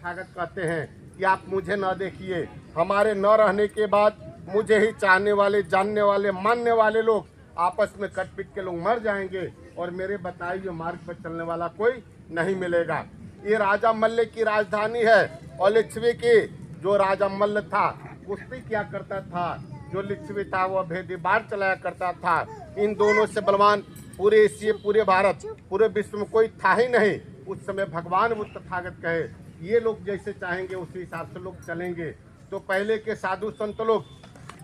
तथागत कहते हैं कि आप मुझे न देखिए, हमारे न रहने के बाद मुझे ही चाहने वाले, जानने वाले, मानने वाले लोग आपस में कट पिट के लोग मर जाएंगे और मेरे बताए हुए मार्ग पर चलने वाला कोई नहीं मिलेगा। ये राजा मल्ल की राजधानी है और लिच्छवी की जो राजा मल्ल था कुश्ती किया करता था, जो लिच्छवी था वो भेदी बाढ़ चलाया करता था। इन दोनों से बलवान पूरे एशिया, पूरे भारत, पूरे विश्व में कोई था ही नहीं। उस समय भगवान बुद्ध तथागत कहे ये लोग जैसे चाहेंगे उसी हिसाब से लोग चलेंगे। तो पहले के साधु संत लोग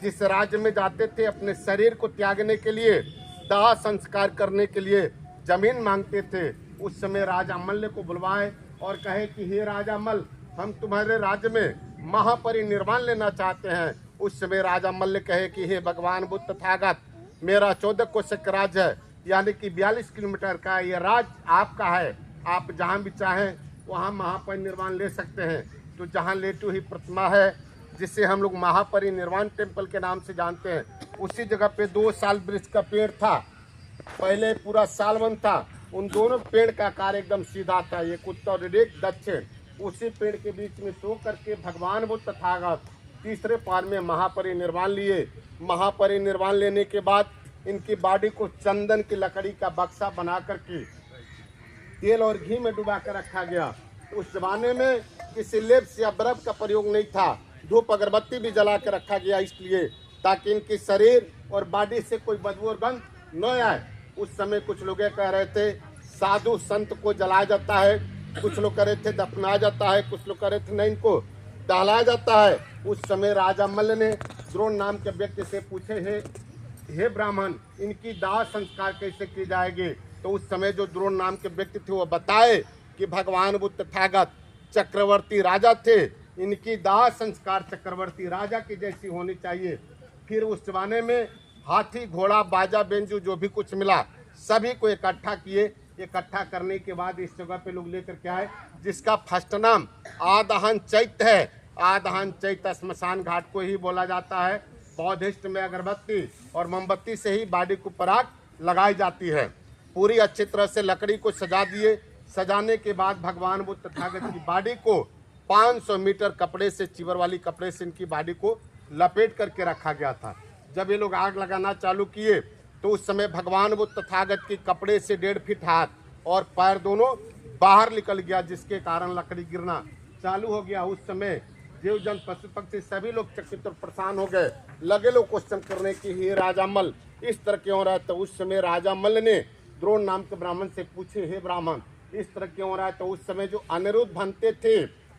जिस राज्य में जाते थे अपने शरीर को त्यागने के लिए, दाह संस्कार करने के लिए जमीन मांगते थे, उस समय राजा मल्ल को बुलवाए और कहे कि हे राजा मल्ल, हम तुम्हारे राज्य में महापरिनिर्वाण लेना चाहते हैं। उस समय राजा मल्ल कहे कि हे भगवान बुद्ध तथागत, मेरा 14 कोस का राज्य है, यानी कि 42 किलोमीटर का ये राज्य आपका है। आप जहाँ भी चाहें वहाँ महापरिनिर्वाण ले सकते हैं। तो जहाँ लेटी हुई प्रतिमा है जिसे हम लोग महापरिनिर्वाण टेम्पल के नाम से जानते हैं, उसी जगह पे 2 साल वृक्ष का पेड़ था। पहले पूरा सालवन था, उन दोनों पेड़ का आकार एकदम सीधा था, एक उत्तर और एक दक्षिण। उसी पेड़ के बीच में सो करके भगवान बुद्ध तथागत तीसरे पार में महापरिनिर्वाण लिए। महापरिनिर्वाण लेने के बाद इनकी बॉडी को चंदन की लकड़ी का बक्सा बना करके तेल और घी में डुबा कर रखा गया। उस जमाने में किसी लेप्स या बर्फ का प्रयोग नहीं था, धूप अगरबत्ती भी जला के रखा गया इसलिए ताकि इनके शरीर और बॉडी से कोई बदबू और गंध न आए। उस समय कुछ लोग कह रहे थे साधु संत को जलाया जाता है, कुछ लोग कह रहे थे दफनाया जाता है, कुछ लोग कह रहे थे नहीं इनको दहलाया जाता है। उस समय राजा मल्ल ने द्रोण नाम के व्यक्ति से पूछे हे ब्राह्मण, इनकी दाह संस्कार कैसे की जाएगी? तो उस समय जो द्रोण नाम के व्यक्ति थे वो बताए कि भगवान बुद्ध तथागत चक्रवर्ती राजा थे, इनकी दाह संस्कार चक्रवर्ती राजा की जैसी होनी चाहिए। फिर उस जमाने में हाथी, घोड़ा, बाजा, बेंजू जो भी कुछ मिला सभी को इकट्ठा किए। इकट्ठा करने के बाद इस जगह पे लोग लेकर के आए जिसका फर्स्ट नाम आदहन चैत्य है। आदहन चैत्य स्मशान घाट को ही बोला जाता है। बौद्धिस्ट में अगरबत्ती और मोमबत्ती से ही बॉडी को पराग लगाई जाती है। पूरी अच्छी तरह से लकड़ी को सजा दिए। सजाने के बाद भगवान बुद्ध तथागत की बॉडी को 500 मीटर कपड़े से, चिवर वाली कपड़े से इनकी बॉडी को लपेट करके रखा गया था। जब ये लोग आग लगाना चालू किए तो उस समय भगवान बुद्ध तथागत की कपड़े से 1.5 फीट हाथ और पैर दोनों बाहर निकल गया, जिसके कारण लकड़ी गिरना चालू हो गया। उस समय जीव जन पशु पक्षी सभी लोग चकित और परेशान हो गए। लगे लोग क्वेश्चन करने की हे राजा मल्ल इस तरह क्यों हो रहा है? तो उस समय राजा मल्ल ने द्रोण नाम के ब्राह्मण से पूछे हे ब्राह्मण इस तरह क्यों हो रहा है? तो उस समय जो अनिरुद्ध बनते थे